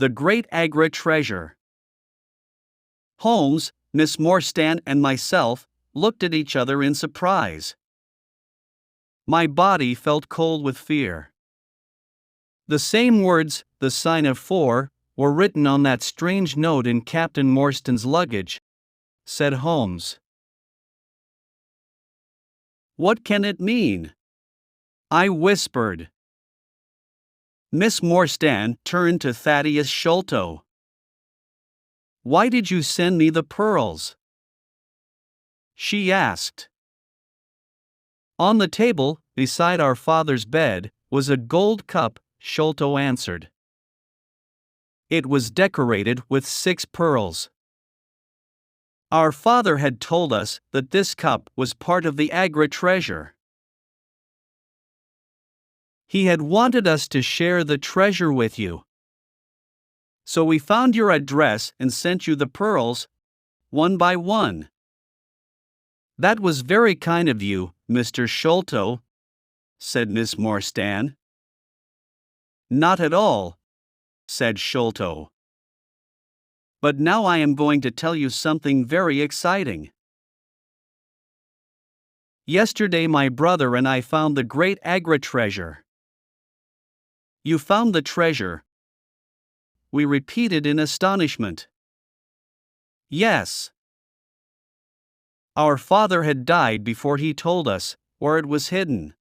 The Great Agra Treasure. Holmes, Miss Morstan, and myself looked at each other in surprise. My body felt cold with fear. The same words, the sign of 4, were written on that strange note in Captain Morstan's luggage, said Holmes. What can it mean? I whispered. Miss Morstan turned to Thaddeus Sholto. Why did you send me the pearls? She asked. On the table, beside our father's bed, was a gold cup, Sholto answered. It was decorated with 6 pearls. Our father had told us that this cup was part of the Agra treasure. He had wanted us to share the treasure with you. So we found your address and sent you the pearls, one by one. That was very kind of you, Mr. Sholto, said Miss Morstan. Not at all, said Sholto. But now I am going to tell you something very exciting. Yesterday my brother and I found the Great Agra treasure. You found the treasure? We repeated in astonishment. Yes. Our father had died before he told us, or it was hidden.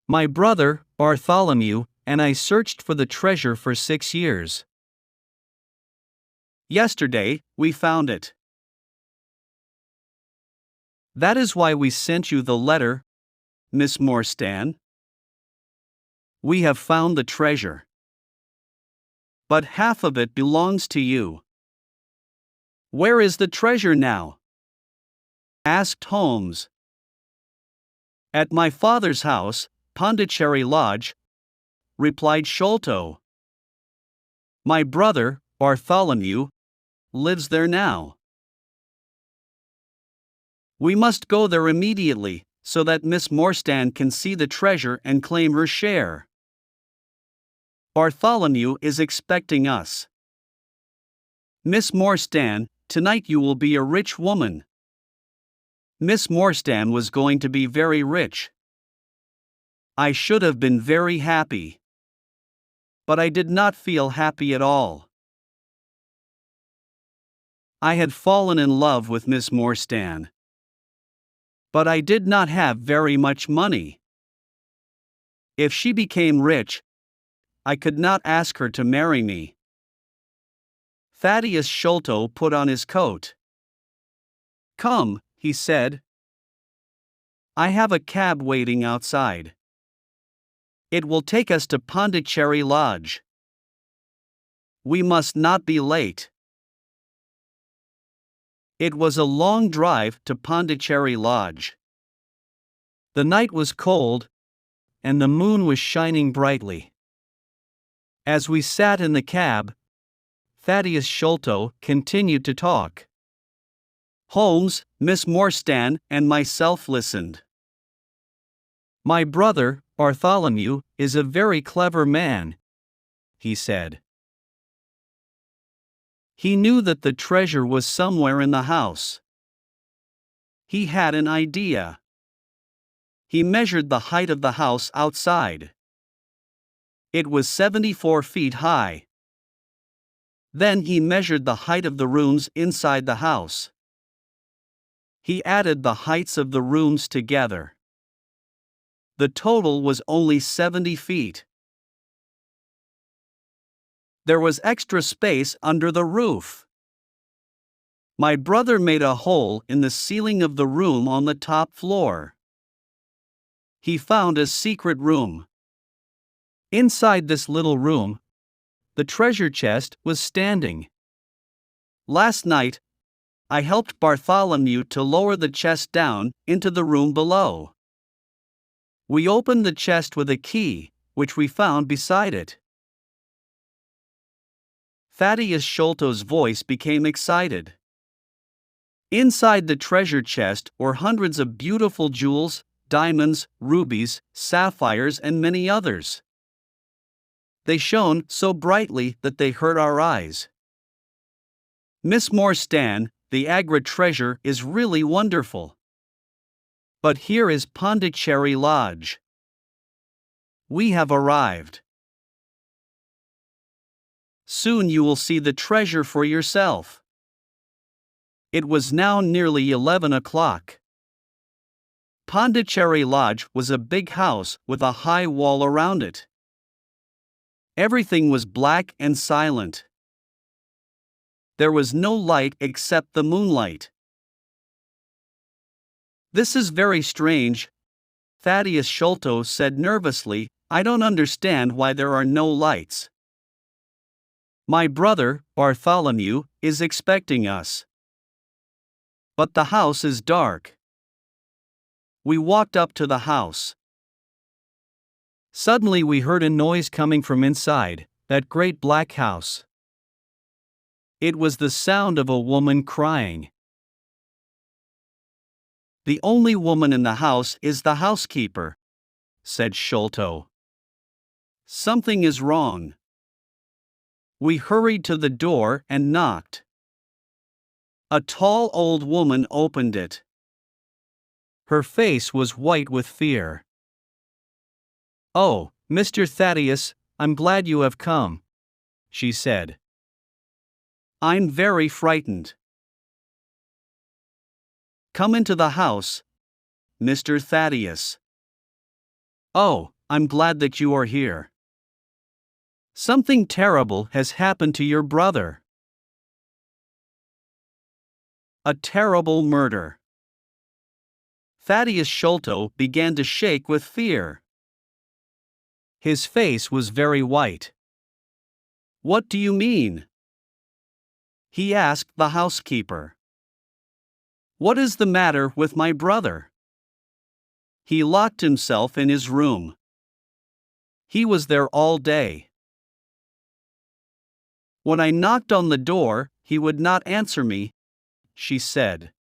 My brother, Bartholomew, and I searched for the treasure for 6 years. Yesterday, we found it. That is why we sent you the letter, Miss Morstan. We have found the treasure. But half of it belongs to you. Where is the treasure now? Asked Holmes. At my father's house, Pondicherry Lodge, replied Sholto. My brother, Bartholomew, lives there now. We must go there immediately, so that Miss Morstan can see the treasure and claim her share. Bartholomew is expecting us. Miss Morstan, tonight you will be a rich woman. Miss Morstan was going to be very rich. I should have been very happy. But I did not feel happy at all. I had fallen in love with Miss Morstan. But I did not have very much money. If she became rich, I could not ask her to marry me. Thaddeus Sholto put on his coat. Come, he said. I have a cab waiting outside. It will take us to Pondicherry Lodge. We must not be late. It was a long drive to Pondicherry Lodge. The night was cold, and the moon was shining brightly. As we sat in the cab, Thaddeus Sholto continued to talk. Holmes, Miss Morstan, and myself listened. My brother, Bartholomew, is a very clever man, he said. He knew that the treasure was somewhere in the house. He had an idea. He measured the height of the house outside. It was 74 feet high. Then he measured the height of the rooms inside the house. He added the heights of the rooms together. The total was only 70 feet. There was extra space under the roof. My brother made a hole in the ceiling of the room on the top floor. He found a secret room. Inside this little room, the treasure chest was standing. Last night, I helped Bartholomew to lower the chest down into the room below. We opened the chest with a key, which we found beside it. Thaddeus Sholto's voice became excited. Inside the treasure chest were hundreds of beautiful jewels, diamonds, rubies, sapphires, and many others. They shone so brightly that they hurt our eyes. Miss Morstan, the Agra treasure is really wonderful. But here is Pondicherry Lodge. We have arrived. Soon you will see the treasure for yourself. It was now nearly 11 o'clock. Pondicherry Lodge was a big house with a high wall around it. Everything was black and silent. There was no light except the moonlight. This is very strange, Thaddeus Sholto said nervously. I don't understand why there are no lights. My brother, Bartholomew, is expecting us. But the house is dark. We walked up to the house. Suddenly we heard a noise coming from inside that great black house. It was the sound of a woman crying. The only woman in the house is the housekeeper, said Sholto. Something is wrong. We hurried to the door and knocked. A tall old woman opened it. Her face was white with fear. Oh, Mr. Thaddeus, I'm glad you have come, she said. I'm very frightened. Come into the house, Mr. Thaddeus. Oh, I'm glad that you are here. Something terrible has happened to your brother. A terrible murder. Thaddeus Sholto began to shake with fear. His face was very white. What do you mean? He asked the housekeeper. What is the matter with my brother? He locked himself in his room. He was there all day. When I knocked on the door, he would not answer me, she said.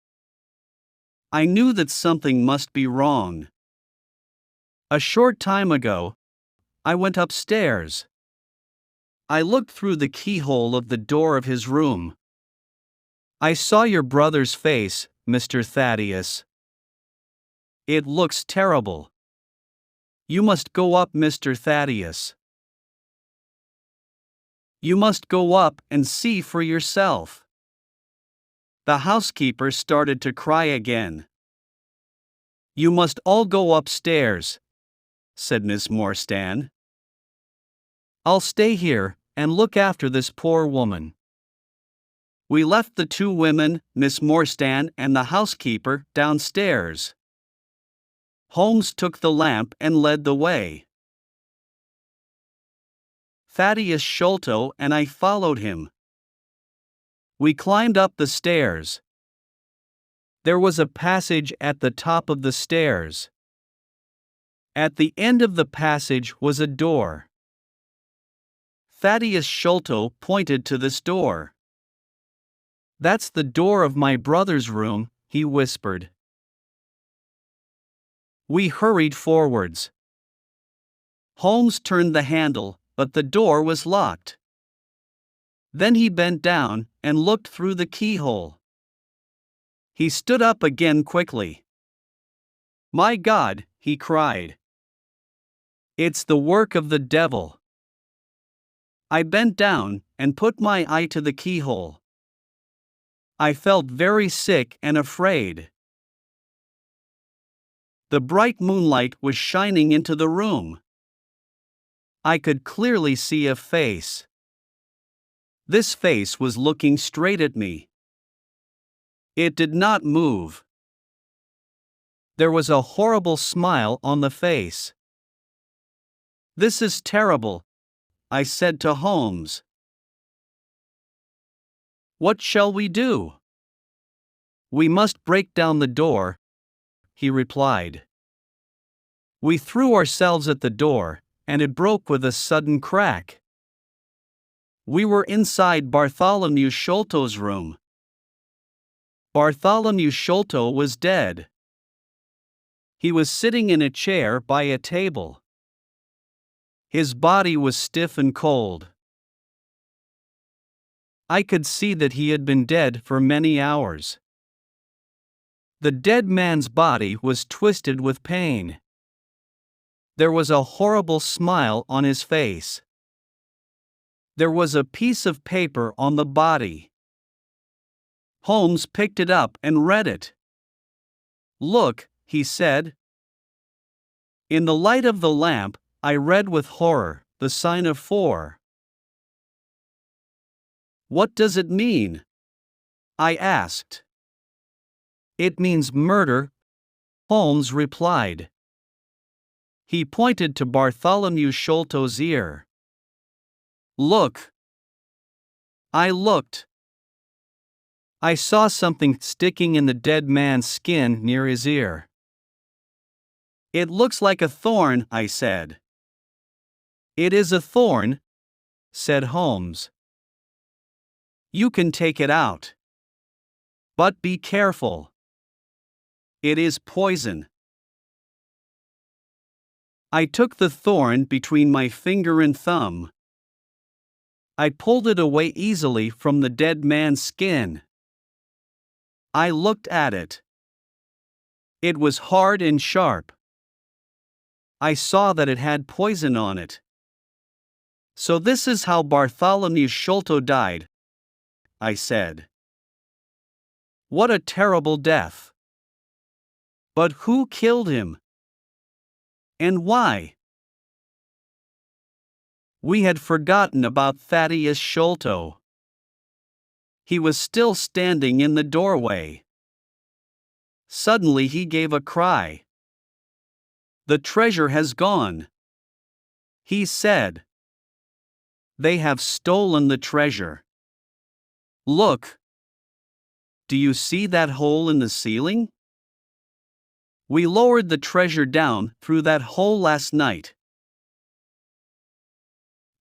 I knew that something must be wrong. A short time ago, I went upstairs. I looked through the keyhole of the door of his room. I saw your brother's face, Mr. Thaddeus. It looks terrible. You must go up, Mr. Thaddeus. You must go up and see for yourself. The housekeeper started to cry again. You must all go upstairs, said Miss Morstan. I'll stay here and look after this poor woman. We left the two women, Miss Morstan and the housekeeper, downstairs. Holmes took the lamp and led the way. Thaddeus Sholto and I followed him. We climbed up the stairs. There was a passage at the top of the stairs. At the end of the passage was a door. Thaddeus Sholto pointed to this door. That's the door of my brother's room, he whispered. We hurried forwards. Holmes turned the handle, but the door was locked. Then he bent down and looked through the keyhole. He stood up again quickly. My God, he cried. It's the work of the devil. I bent down and put my eye to the keyhole. I felt very sick and afraid. The bright moonlight was shining into the room. I could clearly see a face. This face was looking straight at me. It did not move. There was a horrible smile on the face. This is terrible, I said to Holmes. What shall we do? We must break down the door, he replied. We threw ourselves at the door, and it broke with a sudden crack. We were inside Bartholomew Sholto's room. Bartholomew Sholto was dead. He was sitting in a chair by a table. His body was stiff and cold. I could see that he had been dead for many hours. The dead man's body was twisted with pain. There was a horrible smile on his face. There was a piece of paper on the body. Holmes picked it up and read it. "Look," he said. In the light of the lamp, I read with horror, the sign of 4. "What does it mean?" I asked. "It means murder," Holmes replied. He pointed to Bartholomew Sholto's ear. "Look." I looked. I saw something sticking in the dead man's skin near his ear. "It looks like a thorn," I said. "It is a thorn," said Holmes. "You can take it out. But be careful. It is poison." I took the thorn between my finger and thumb. I pulled it away easily from the dead man's skin. I looked at it. It was hard and sharp. I saw that it had poison on it. "So this is how Bartholomew Sholto died," I said. "What a terrible death. But who killed him? And why?" We had forgotten about Thaddeus Sholto. He was still standing in the doorway. Suddenly he gave a cry. "The treasure has gone," he said. "They have stolen the treasure. Look. Do you see that hole in the ceiling? We lowered the treasure down through that hole last night."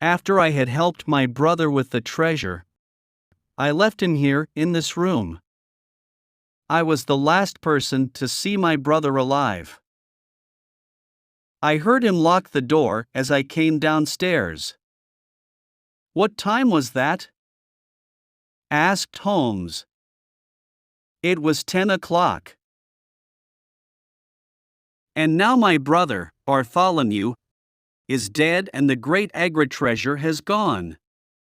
After I had helped my brother with the treasure, I left him here in this room. I was the last person to see my brother alive. I heard him lock the door as I came downstairs. "What time was that?" asked Holmes. "It was 10 o'clock. And now my brother, Bartholomew, is dead and the great Agra treasure has gone."